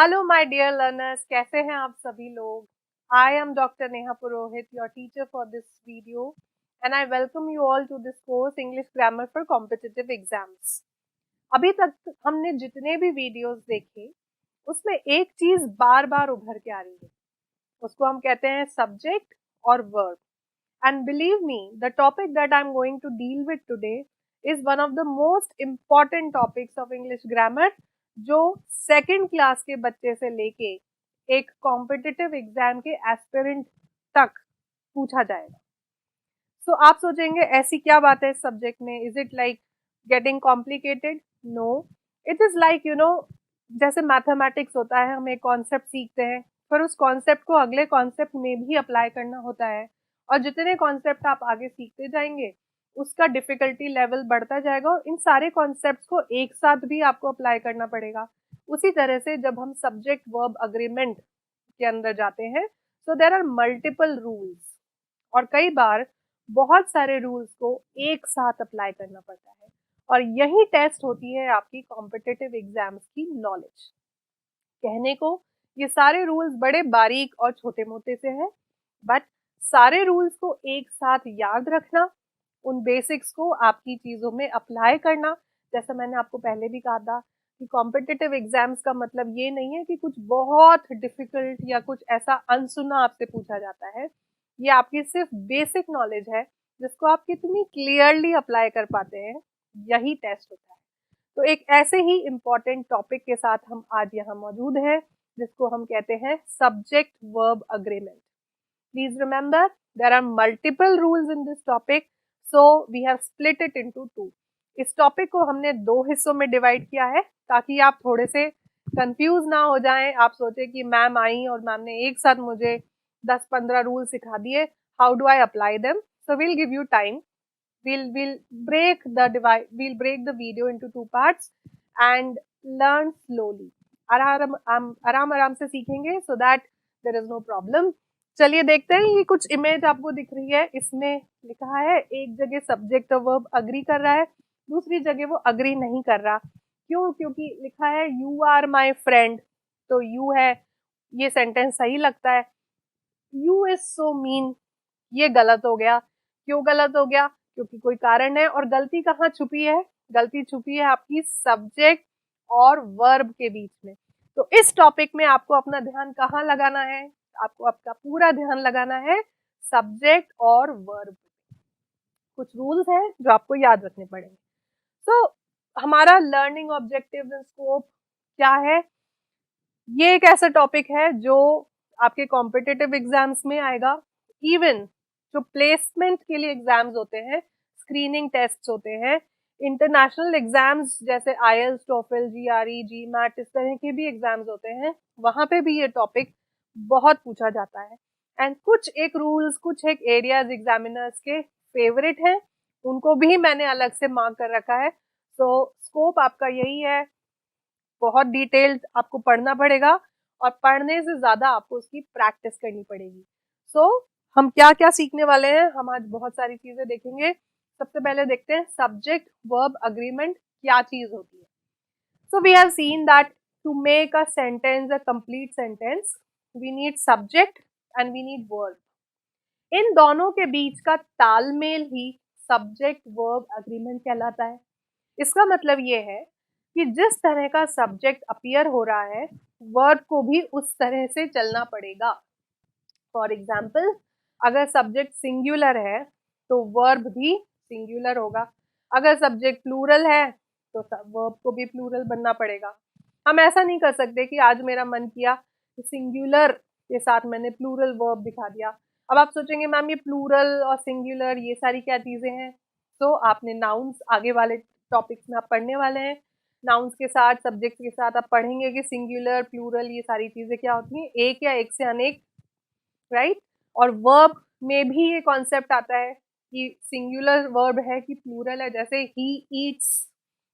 Hello my dear learners, कैसे हैं आप सभी लोग। I am doctor Neha Purohit, your teacher for this video, and I welcome you all to this course English grammar for competitive exams. अभी तक हमने जितने भी वीडियोस देखे उसमें एक चीज बार बार उभर के आ रही है, उसको हम कहते हैं सब्जेक्ट और verb. And believe me, the topic that I'm going to deal with today is one of the most important topics of English grammar, जो सेकेंड क्लास के बच्चे से लेके एक कॉम्पिटिटिव एग्जाम के एस्पिरेंट तक पूछा जाएगा। So आप सोचेंगे ऐसी क्या बात है इस सब्जेक्ट में, is it like getting complicated? No, it is like जैसे मैथमेटिक्स होता है, हम एक कॉन्सेप्ट सीखते हैं, फिर उस कॉन्सेप्ट को अगले कॉन्सेप्ट में भी अप्लाई करना होता है, और जितने कॉन्सेप्ट आप आगे सीखते जाएंगे उसका डिफिकल्टी लेवल बढ़ता जाएगा, और इन सारे कॉन्सेप्ट्स को एक साथ भी आपको अप्लाई करना पड़ेगा। उसी तरह से जब हम सब्जेक्ट वर्ब अग्रीमेंट के अंदर जाते हैं, so there are multiple rules, और कई बार बहुत सारे रूल्स को एक साथ अप्लाई करना पड़ता है, और यही टेस्ट होती है आपकी कॉम्पिटिटिव एग्जाम्स की नॉलेज। कहने को ये सारे रूल्स बड़े बारीक और छोटे मोटे से हैं, बट सारे रूल्स को एक साथ याद रखना, उन बेसिक्स को आपकी चीजों में अप्लाई करना, जैसा मैंने आपको पहले भी कहा था कि कॉम्पिटिटिव एग्जाम्स का मतलब ये नहीं है कि कुछ बहुत डिफिकल्ट या कुछ ऐसा अनसुना आपसे पूछा जाता है। ये आपकी सिर्फ बेसिक नॉलेज है जिसको आप कितनी क्लियरली अप्लाई कर पाते हैं, यही टेस्ट होता है। तो एक ऐसे ही इम्पॉर्टेंट टॉपिक के साथ हम आज यहाँ मौजूद हैं, जिसको हम कहते हैं subject verb agreement. Please remember, there are multiple rules in this topic, so we have split it into two. इस टॉपिक को हमने दो हिस्सों में डिवाइड किया है ताकि आप थोड़े से कंफ्यूज ना हो जाएं। आप सोचे कि मैम आई और मैम ने एक साथ मुझे 10-15 रूल सिखा दिए, how do I apply them? So we'll give you time, we'll break the video into two parts and learn slowly. आराम से सीखेंगे so that there is no problem. चलिए देखते हैं, ये कुछ इमेज आपको दिख रही है, इसमें लिखा है एक जगह सब्जेक्ट और वर्ब अग्री कर रहा है, दूसरी जगह वो अग्री नहीं कर रहा। क्यों? क्योंकि लिखा है यू आर माई फ्रेंड, तो यू है, ये सेंटेंस सही लगता है। यू इज सो मीन, ये गलत हो गया। क्यों गलत हो गया? क्योंकि कोई कारण है, और गलती कहाँ छुपी है? गलती छुपी है आपकी सब्जेक्ट और वर्ब के बीच में। तो इस टॉपिक में आपको अपना ध्यान कहाँ लगाना है? आपको आपका पूरा ध्यान लगाना है सब्जेक्ट और वर्ब। कुछ रूल्स हैं जो आपको याद रखने पड़ेंगे। तो हमारा लर्निंग ऑब्जेक्टिव एंड स्कोप क्या है? ये एक ऐसा टॉपिक है जो आपके कॉम्पिटिटिव एग्जाम्स में आएगा। इवन जो प्लेसमेंट के लिए एग्जाम्स होते हैं, स्क्रीनिंग टेस्ट होते हैं, इंटरनेशनल एग्जाम्स जैसे आईएलटीएस, टोफल, जीआरई, जीमैट, इस तरह के भी एग्जाम्स होते हैं, वहां पे भी ये टॉपिक बहुत पूछा जाता है। एंड कुछ एक रूल्स, कुछ एक एरियाज एग्जामिनर्स के फेवरेट हैं, उनको भी मैंने अलग से मार्क कर रखा है। तो स्कोप आपका यही है, बहुत डिटेल्ड आपको पढ़ना पड़ेगा, और पढ़ने से ज्यादा आपको उसकी प्रैक्टिस करनी पड़ेगी। सो हम क्या क्या सीखने वाले हैं? हम आज बहुत सारी चीजें देखेंगे। सबसे पहले देखते हैं सब्जेक्ट वर्ब अग्रीमेंट क्या चीज होती है। So we have seen that to make a sentence, a complete sentence, we need subject and we need verb. इन दोनों के बीच का तालमेल ही सब्जेक्ट वर्ब अग्रीमेंट कहलाता है। इसका मतलब ये है कि जिस तरह का सब्जेक्ट अपीयर हो रहा है, वर्ब को भी उस तरह से चलना पड़ेगा। फॉर एग्जाम्पल, अगर सब्जेक्ट सिंगुलर है तो वर्ब भी सिंगुलर होगा, अगर सब्जेक्ट प्लूरल है तो वर्ब को भी प्लूरल बनना पड़ेगा। हम ऐसा नहीं कर सकते कि आज मेरा मन किया कि सिंगुलर के साथ मैंने प्लूरल वर्ब दिखा दिया। अब आप सोचेंगे मैम ये प्लूरल और सिंगुलर ये सारी क्या चीजें हैं? तो आपने नाउन्स आगे वाले टॉपिक्स में आप पढ़ने वाले हैं, नाउन्स के साथ, सब्जेक्ट के साथ आप पढ़ेंगे कि सिंगुलर, प्लूरल, ये सारी चीजें क्या होती हैं, एक या एक से अनेक, राइट? और वर्ब में भी ये कॉन्सेप्ट आता है कि सिंगुलर वर्ब है कि प्लूरल है। जैसे ही ईट्स,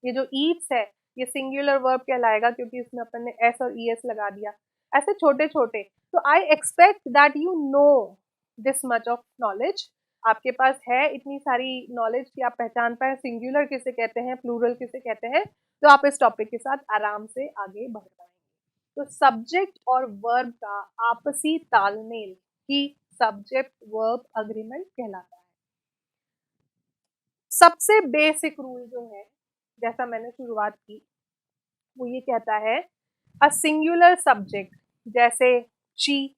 ये जो ईट्स है ये सिंगुलर वर्ब कहलाएगा क्योंकि इसमें अपन ने एस और ई एस लगा दिया। ऐसे छोटे छोटे, तो I expect that you know this much of knowledge. आपके पास है इतनी सारी नॉलेज कि आप पहचान पाए सिंगुलर किसे कहते हैं, प्लूरल किसे कहते हैं। तो आप इस टॉपिक के साथ आराम से आगे बढ़ पाएंगे। तो सब्जेक्ट और वर्ब का आपसी तालमेल ही सब्जेक्ट वर्ब अग्रीमेंट कहलाता है। सबसे बेसिक रूल जो है, जैसा मैंने शुरुआत की, वो ये कहता है अ सिंगुलर सब्जेक्ट, जैसे she,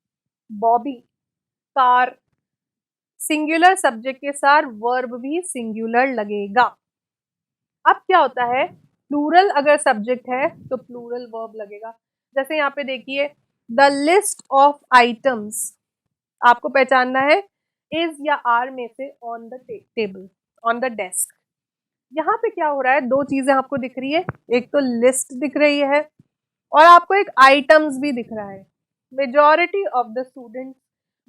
Bobby, car, singular subject के साथ वर्ब भी सिंगुलर लगेगा। अब क्या होता है, प्लूरल अगर सब्जेक्ट है तो प्लूरल वर्ब लगेगा। जैसे यहाँ पे देखिए, द लिस्ट ऑफ आइटम्स, आपको पहचानना है इज या आर में से on the table, on the desk. यहाँ पे क्या हो रहा है, दो चीजें आपको दिख रही है, एक तो लिस्ट दिख रही है और आपको एक आइटम्स भी दिख रहा है। Majority of the students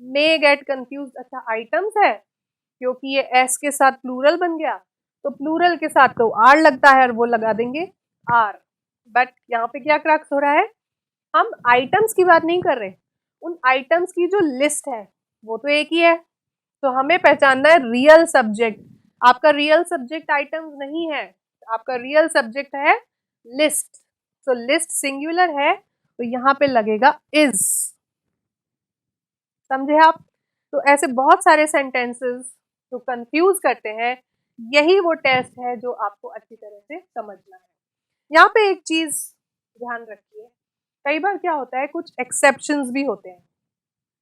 may get confuse, अच्छा आइटम्स है क्योंकि ये एस के साथ प्लूरल बन गया, तो प्लूरल के साथ तो आर लगता है और वो लगा देंगे आर। बट यहाँ पे क्या क्रक्स हो रहा है, हम आइटम्स की बात नहीं कर रहे, उन आइटम्स की जो लिस्ट है वो तो एक ही है। तो हमें पहचानना है रियल सब्जेक्ट। आपका रियल सब्जेक्ट आइटम्स नहीं है, आपका रियल सब्जेक्ट है लिस्ट। तो लिस्ट सिंगुलर है तो यहाँ पे लगेगा इज। समझे आप? तो ऐसे बहुत सारे सेंटेंसेस जो कंफ्यूज करते हैं, यही वो टेस्ट है जो आपको अच्छी तरह से समझना है। यहाँ पे एक चीज ध्यान रखिए, कई बार क्या होता है, कुछ एक्सेप्शंस भी होते हैं।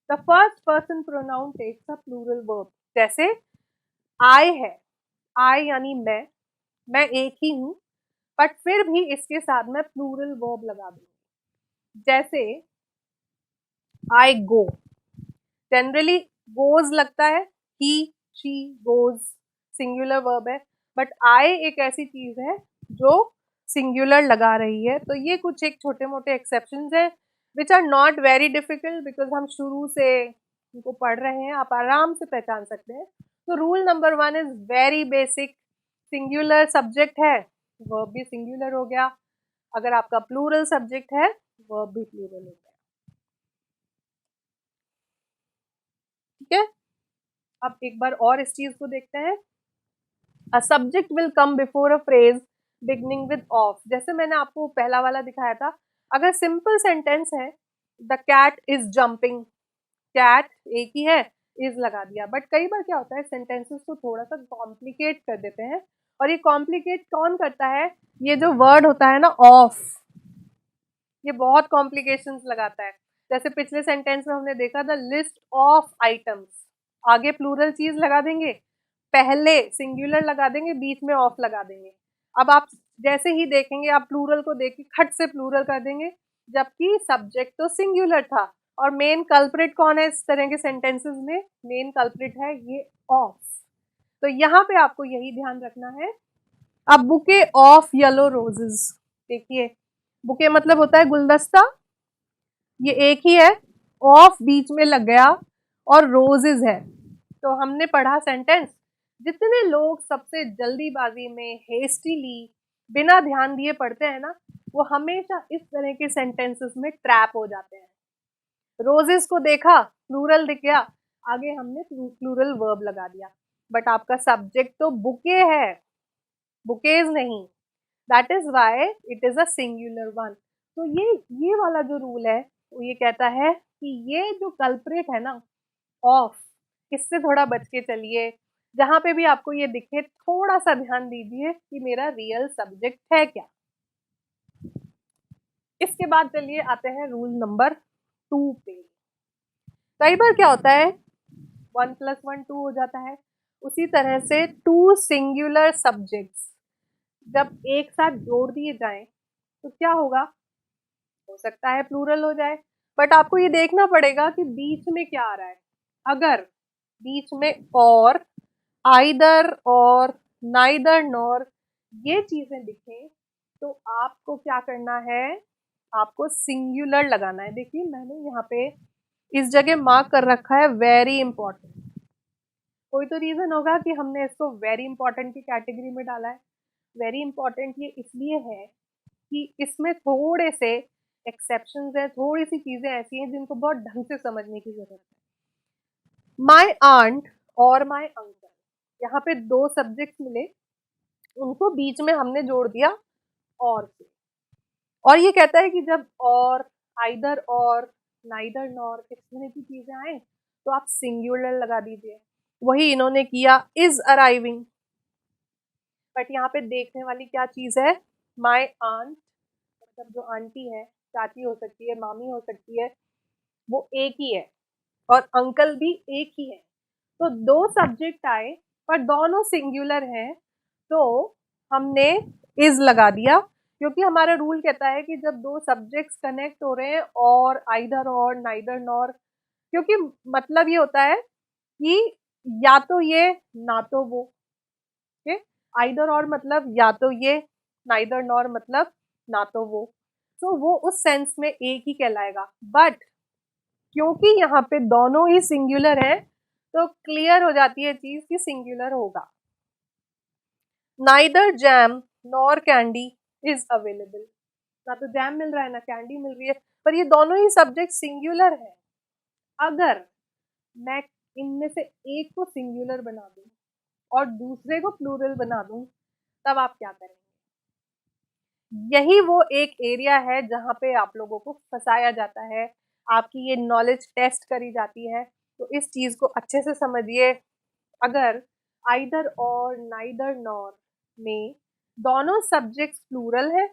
The first person pronoun takes a plural verb, जैसे आई है, आई यानी मैं एक ही हूं, बट फिर भी इसके साथ मैं प्लूरल वर्ब लगा दूंगी। जैसे आई गो, जनरली गोज लगता है, ही शी गोज सिंगुलर वर्ब है, बट आई एक ऐसी चीज है जो सिंगुलर लगा रही है। तो ये कुछ एक छोटे मोटे एक्सेप्शंस है which are not very difficult, because हम शुरू से इनको पढ़ रहे हैं, आप आराम से पहचान सकते हैं। तो rule number 1 is very basic, singular subject है वर्ब भी सिंगुलर हो गया, अगर आपका प्लूरल सब्जेक्ट है वर्ब भी प्लूरल हो गया। ठीक है, अब एक बार और इस चीज को देखते हैं। A subject will come before a phrase beginning with of, जैसे मैंने आपको पहला वाला दिखाया था। अगर सिंपल सेंटेंस है, the cat is jumping, cat एक ही है, इज लगा दिया। बट कई बार क्या होता है, सेंटेंसेस को थोड़ा सा कॉम्प्लिकेट कर देते हैं, और ये कॉम्प्लिकेट कौन करता है, ये जो वर्ड होता है ना ऑफ, ये बहुत कॉम्प्लिकेशंस लगाता है। जैसे पिछले सेंटेंस में हमने देखा द लिस्ट ऑफ आइटम्स, आगे प्लूरल चीज लगा देंगे, पहले सिंगुलर लगा देंगे, बीच में ऑफ लगा देंगे। अब आप जैसे ही देखेंगे, आप प्लूरल को देख के खट से प्लूरल कर देंगे, जबकि सब्जेक्ट तो सिंगुलर था। और मेन कल्प्रिट कौन है इस तरह के सेंटेंसेस में, मेन कल्प्रिट है ये ऑफ। तो यहाँ पे आपको यही ध्यान रखना है। अब बुके ऑफ येलो रोजेस, देखिए बुके मतलब होता है गुलदस्ता, ये एक ही है, ऑफ बीच में लग गया और रोजेस है। तो हमने पढ़ा सेंटेंस, जितने लोग सबसे जल्दीबाजी में हेस्टीली बिना ध्यान दिए पढ़ते हैं ना, वो हमेशा इस तरह के सेंटेंसेस में ट्रैप हो जाते हैं। रोजेस को देखा, प्लूरल दिख गया, आगे हमने प्लूरल वर्ब लगा दिया, बट आपका सब्जेक्ट तो बुके है, बुकेज नहीं, that is why it is a singular one. तो ये वाला जो रूल है वो ये कहता है कि ये जो कल्प्रेट है ना ऑफ, इससे थोड़ा बच के चलिए। जहां पे भी आपको ये दिखे, थोड़ा सा ध्यान दीजिए कि मेरा रियल सब्जेक्ट है क्या। इसके बाद चलिए आते हैं रूल नंबर 2 पे। कई बार क्या होता है, 1 + 1 2 हो जाता है, उसी तरह से 2 सिंगुलर सब्जेक्ट्स जब एक साथ जोड़ दिए जाएं तो क्या होगा, हो सकता है प्लूरल हो जाए। बट आपको ये देखना पड़ेगा कि बीच में क्या आ रहा है। अगर बीच में और, आइदर और, नाइदर नॉर, ये चीजें दिखें तो आपको क्या करना है, आपको सिंगुलर लगाना है। देखिए मैंने यहाँ पे इस जगह मार्क कर रखा है वेरी इंपॉर्टेंट, कोई तो रीजन होगा कि हमने इसको वेरी इंपॉर्टेंट की कैटेगरी में डाला है। वेरी इंपॉर्टेंट ये इसलिए है कि इसमें थोड़े से एक्सेप्शंस है, थोड़ी सी चीजें ऐसी हैं जिनको बहुत ढंग से समझने की जरूरत है। माई आंट और माई अंकल, यहाँ पे 2 सब्जेक्ट मिले, उनको बीच में हमने जोड़ दिया और से। और ये कहता है कि जब और, आइदर और, नाइदर नॉर, इस तरह की चीजें आए तो आप सिंगुलर लगा दीजिए। वही इन्होंने किया, इज अराइविंग। बट यहाँ पे देखने वाली क्या चीज है, माई आंट, मतलब जो आंटी है, चाची हो सकती है, मामी हो सकती है, वो एक ही है, और अंकल भी एक ही है। तो दो सब्जेक्ट आए पर दोनों सिंगुलर हैं, तो हमने इज लगा दिया, क्योंकि हमारा रूल कहता है कि जब दो सब्जेक्ट्स कनेक्ट हो रहे हैं और आइदर और नाइदर नॉर, क्योंकि मतलब ये होता है कि या तो ये ना तो वो, ठीक, आइदर और मतलब या तो ये, नाइदर नॉर मतलब ना तो वो, तो वो उस सेंस में एक ही कहलाएगा। बट क्योंकि यहाँ पे दोनों ही सिंगुलर है तो क्लियर हो जाती है चीज कि सिंगुलर होगा। Neither jam nor candy is available, ना तो जैम मिल रहा है ना कैंडी मिल रही है, पर ये दोनों ही सब्जेक्ट सिंगुलर है। अगर मैं इनमें से एक को सिंगुलर बना दूं और दूसरे को प्लूरल बना दूं, तब आप क्या करेंगे? यही वो एक एरिया है जहाँ पे आप लोगों को फंसाया जाता है, आपकी ये नॉलेज टेस्ट करी जाती है। तो इस चीज को अच्छे से समझिए। अगर आइदर और नाइदर नॉर में दोनों सब्जेक्ट्स प्लूरल है,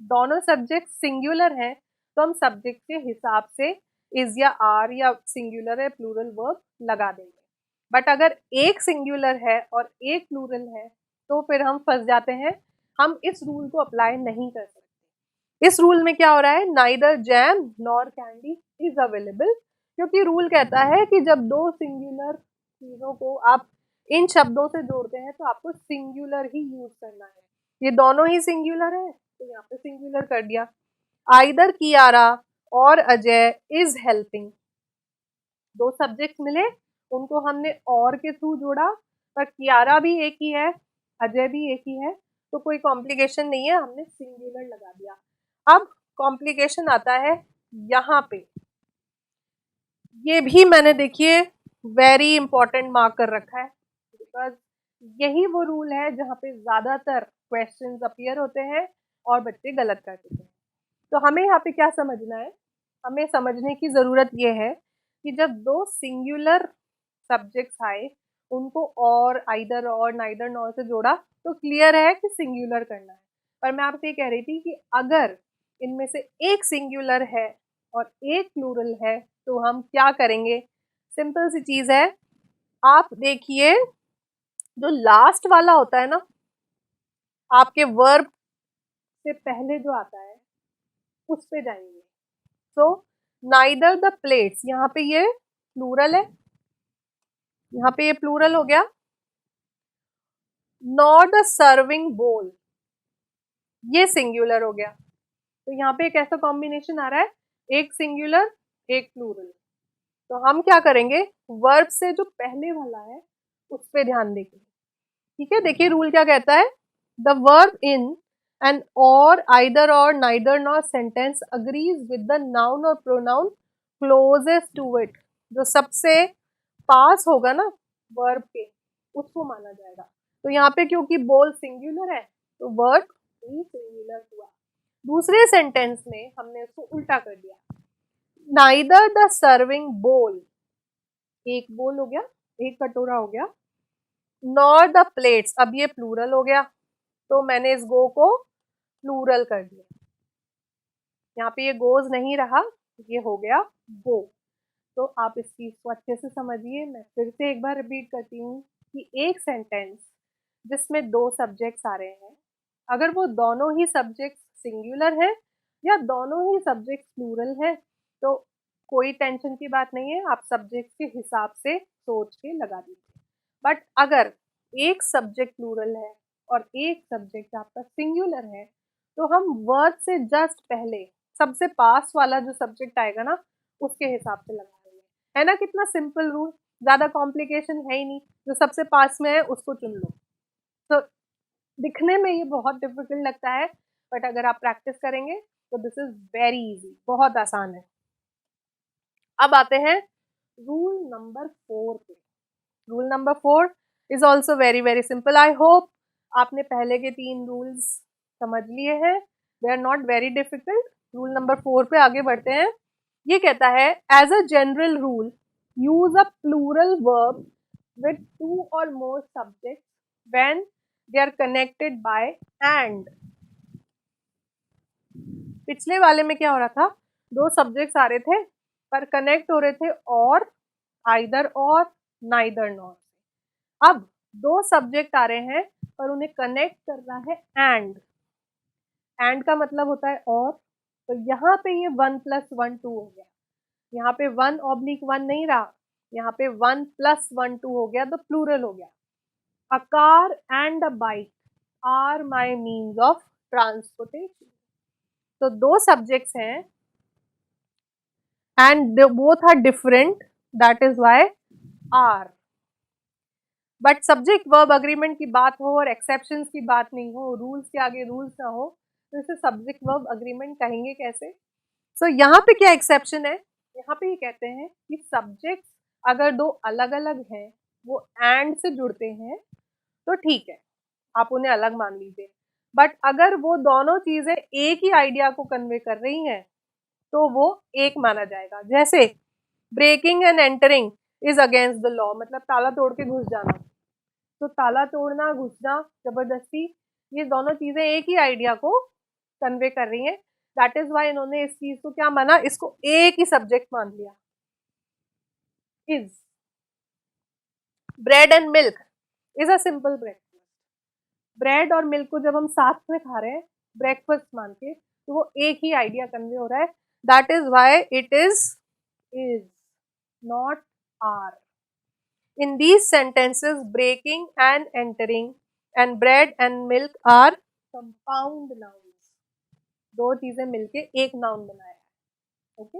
दोनों सब्जेक्ट सिंगुलर हैं, तो हम सब्जेक्ट के हिसाब से इज या आर या सिंगुलर है प्लूरल वर्ब लगा देंगे। बट अगर एक सिंगुलर है और एक प्लूरल है तो फिर हम फंस जाते हैं, हम इस रूल को अप्लाई नहीं कर सकते। इस रूल में क्या हो रहा है, neither jam nor candy is available, क्योंकि रूल कहता है कि जब दो सिंगुलर चीजों को आप इन शब्दों से जोड़ते हैं तो आपको सिंगुलर ही यूज करना है। ये दोनों ही सिंगुलर है तो यहाँ पे सिंगुलर कर दिया। आइदर कियारा और अजय इज हेल्पिंग, दो सब्जेक्ट मिले, उनको हमने और के थ्रू जोड़ा, पर कियारा भी एक ही है, अजय भी एक ही है, तो कोई कॉम्प्लिकेशन नहीं है, हमने सिंगुलर लगा दिया। अब कॉम्प्लिकेशन आता है यहाँ पे, ये भी मैंने देखिए वेरी इंपॉर्टेंट मार्क कर रखा है, बिकॉज यही वो रूल है जहाँ पे ज्यादातर क्वेश्चंस अपीयर होते हैं और बच्चे गलत कर देते हैं। तो हमें यहाँ पे क्या समझना है, हमें समझने की ज़रूरत ये है कि जब दो सिंगुलर सब्जेक्ट्स आए, उनको और आइदर और नाइदर नॉर से जोड़ा तो क्लियर है कि सिंगुलर करना है। पर मैं आपसे ये कह रही थी कि अगर इनमें से एक सिंगुलर है और एक प्लूरल है तो हम क्या करेंगे, सिंपल सी चीज़ है। आप देखिए जो लास्ट वाला होता है ना, आपके वर्ब से पहले जो आता है उस पे जाएंगे। सो नाइदर द प्लेट्स, यहाँ पे ये प्लूरल है, यहाँ पे ये प्लूरल हो गया, नॉर द सर्विंग बोल, ये सिंगुलर हो गया। तो यहाँ पे एक ऐसा कॉम्बिनेशन आ रहा है, एक सिंगुलर एक प्लूरल। तो हम क्या करेंगे, वर्ब से जो पहले वाला है उस पे ध्यान देंगे। ठीक है, देखिए रूल क्या कहता है, द वर्ब इन एन और आइदर और neither nor sentence agrees with the noun और प्रोनाउन क्लोजेस्ट टू इट, जो सबसे पास होगा ना वर्ब के, उसको माना जाएगा। तो यहाँ पे क्योंकि बोल सिंगुलर है तो वर्ब ही सिंगुलर हुआ। दूसरे सेंटेंस में हमने उसको उल्टा कर दिया, नाइदर द सर्विंग बोल, एक बोल हो गया, एक कटोरा हो गया, नॉर द प्लेट्स, अब ये प्लूरल हो गया, तो मैंने इस गो को प्लूरल कर दिया। यहाँ पे ये गोज नहीं रहा, ये हो गया गो। तो आप इस चीज को अच्छे से समझिए। मैं फिर से एक बार रिपीट करती हूँ कि एक सेंटेंस जिसमें दो सब्जेक्ट्स आ रहे हैं, अगर वो दोनों ही सब्जेक्ट सिंगुलर है या दोनों ही सब्जेक्ट प्लूरल है, तो कोई टेंशन की बात नहीं है, आप सब्जेक्ट के हिसाब से सोच के लगा दीजिए। बट अगर एक सब्जेक्ट प्लूरल है और एक सब्जेक्ट आपका सिंगुलर है, तो हम वर्ड से जस्ट पहले सबसे पास वाला जो सब्जेक्ट आएगा ना, उसके हिसाब से लगाएंगे। है ना, कितना सिंपल रूल, ज्यादा कॉम्प्लिकेशन है ही नहीं, जो सबसे पास में है उसको चुन लो। तो दिखने में ये बहुत डिफिकल्ट लगता है, बट अगर आप प्रैक्टिस करेंगे तो दिस इज वेरी इजी, बहुत आसान है। अब आते हैं रूल नंबर 4 पे। Rule number 4 is also very very simple. I hope आपने पहले के 3 रूल्स समझ लिए हैं, they are not very difficult. Rule number 4 पे आगे बढ़ते हैं। ये कहता है as a general rule use a plural verb with 2 और more subject when they are connected by and. पिछले वाले में क्या हो रहा था, 2 सब्जेक्ट्स आ रहे थे पर कनेक्ट हो रहे थे और, आइदर और, नाइदर नॉर। अब 2 सब्जेक्ट आ रहे हैं पर उन्हें कनेक्ट कर रहा है एंड का मतलब होता है और। तो यहाँ पे ये 1 + 1 2 हो गया, यहाँ पे 1/1 नहीं रहा, यहाँ पे 1 + 1 2 हो गया, तो प्लूरल हो गया। A car and a bike are my means of transportation. तो 2 सब्जेक्ट्स हैं and both are different, that is why are. But subject verb agreement की बात हो और एक्सेप्शंस की बात नहीं हो, रूल्स के आगे रूल्स ना हो, तो इसे सब्जेक्ट वर्ब अग्रीमेंट कहेंगे कैसे? सो यहाँ पे क्या एक्सेप्शन है, यहाँ पे ये कहते हैं कि सब्जेक्ट अगर 2 अलग अलग हैं, वो एंड से जुड़ते हैं तो ठीक है, आप उन्हें अलग मान लीजिए। बट अगर वो दोनों चीजें एक ही आइडिया को कन्वे कर रही हैं तो वो एक माना जाएगा। जैसे breaking and entering is against the law, मतलब ताला तोड़ के घुस जाना। तो ताला तोड़ना, घुसना, जबरदस्ती, ये दोनों चीजें एक ही आइडिया को कन्वे कर रही हैं। दैट इज वाई इन्होंने इस चीज को क्या माना, इसको एक ही सब्जेक्ट मान लिया। Is bread and milk is a simple breakfast. Bread और मिल्क को जब हम साथ में खा रहे हैं ब्रेकफास्ट मान के, तो वो एक ही आइडिया कन्वे हो रहा है। That is why it is not are. In these sentences, breaking and entering and bread and milk are compound nouns. 2 चीजें मिलके एक नाउन बनाया है। ओके,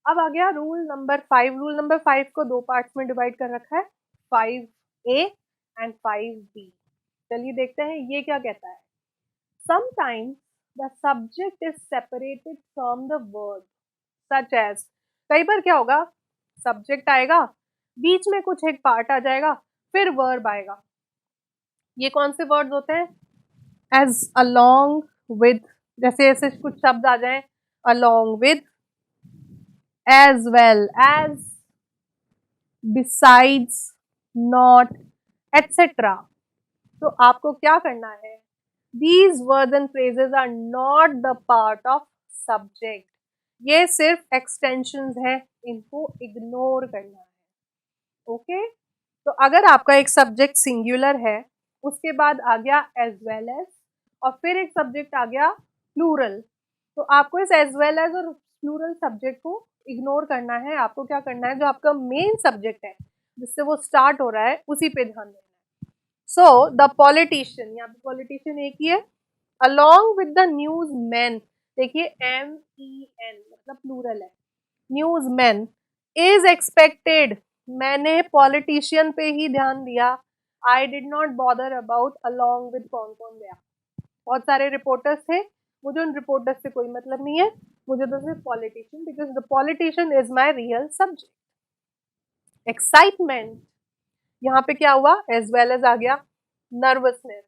अब आ गया रूल नंबर 5। रूल नंबर 5 को 2 पार्ट्स में डिवाइड कर रखा है, 5A एंड 5B। चलिए देखते हैं ये क्या कहता है। Sometimes the subject is separated from the verb, such as, कई बार क्या होगा, सब्जेक्ट आएगा, बीच में कुछ एक पार्ट आ जाएगा, फिर वर्ब आएगा। ये कौन से वर्ड्स होते हैं? एज अलोंग विद, जैसे ऐसे कुछ शब्द आ जाएं, along with, as well as, besides, not, etcetera. तो आपको क्या करना है, these words and phrases are not the part of subject. ये सिर्फ एक्सटेंशंस हैं, इनको इग्नोर करना है। ओके, तो अगर आपका एक सब्जेक्ट सिंगुलर है, उसके बाद आ गया एज वेल एज, और फिर एक सब्जेक्ट आ गया प्लूरल, तो आपको इस एज वेल एज और प्लूरल सब्जेक्ट को इग्नोर करना है। आपको क्या करना है, जो आपका मेन सब्जेक्ट है जिससे वो स्टार्ट हो रहा है उसी पे ध्यान देना है। सो द पॉलिटिशियन, यहाँ पे पॉलिटिशियन एक ही है, along with the news man, देखिए MEN मतलब प्लूरल है, न्यूज मैन इज एक्सपेक्टेड, मैंने पॉलिटिशियन पे ही ध्यान दिया। I did not bother about along with कौन कौन गया। बहुत सारे रिपोर्टर्स थे, मुझे उन रिपोर्टर्स से कोई मतलब नहीं है, मुझे तो सिर्फ politician, because the politician is my real subject. Excitement, यहाँ पे क्या हुआ, एज वेल एज आ गया, नर्वसनेस,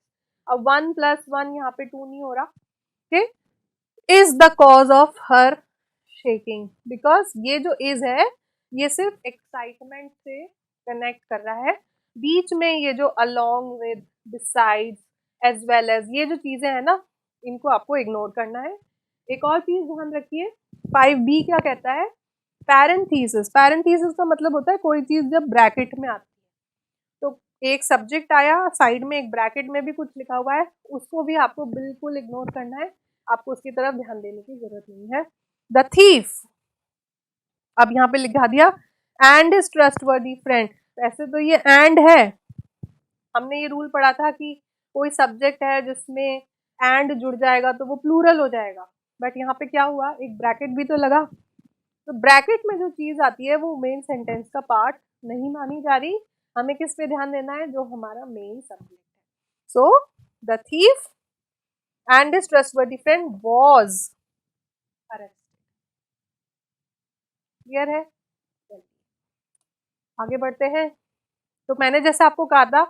अब 1 + 1 यहाँ पे 2 नहीं हो रहा, ठीक, is the cause of her shaking, because ये जो इज है ये सिर्फ एक्साइटमेंट से कनेक्ट कर रहा है। बीच में ये जो along with, besides, as well as, ये जो चीजें हैं ना, इनको आपको इग्नोर करना है। एक और चीज ध्यान रखिए, 5B क्या कहता है, पैरेंथीसिस। पैरेंथीसिस का मतलब होता है कोई चीज जब ब्रैकेट में आती है, तो एक सब्जेक्ट आया, साइड में एक ब्रैकेट में भी कुछ लिखा हुआ है, उसको भी आपको बिल्कुल इग्नोर करना है, आपको उसकी तरफ ध्यान देने की जरूरत नहीं है। द थीफ, अब यहाँ पे लिखा दिया एंड इज ट्रस्टवर्दी फ्रेंड, वैसे तो ये एंड है, हमने ये रूल पढ़ा था कि कोई सब्जेक्ट है जिसमें एंड जुड़ जाएगा तो वो प्लूरल हो जाएगा, बट यहाँ पे क्या हुआ, एक ब्रैकेट भी तो लगा, तो ब्रैकेट में जो चीज आती है वो मेन सेंटेंस का पार्ट नहीं मानी जा रही। हमें किस पे ध्यान देना है, जो हमारा मेन सब्जेक्ट है। So the thief and his trustworthy friend was arrested. Clear है? आगे बढ़ते हैं। तो मैंने जैसे आपको कहा था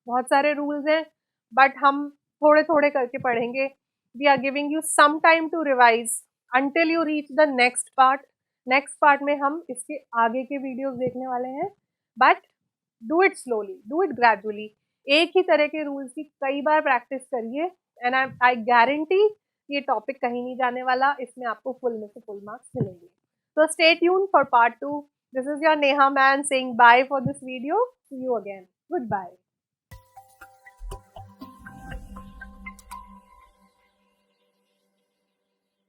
बहुत सारे रूल्स हैं, बट हम थोड़े थोड़े करके पढ़ेंगे। we are giving you some time to revise until you reach the next part. Next part में हम इसके आगे के videos देखने वाले हैं, but do it slowly, do it gradually. एक ही तरह के रूल्स की कई बार प्रैक्टिस करिए एंड आई गारंटी ये टॉपिक कहीं नहीं जाने वाला, इसमें आपको फुल में से फुल मार्क्स मिलेंगे. So stay tuned for part 2. This is your Neha Man saying bye for this video. See you again. Goodbye.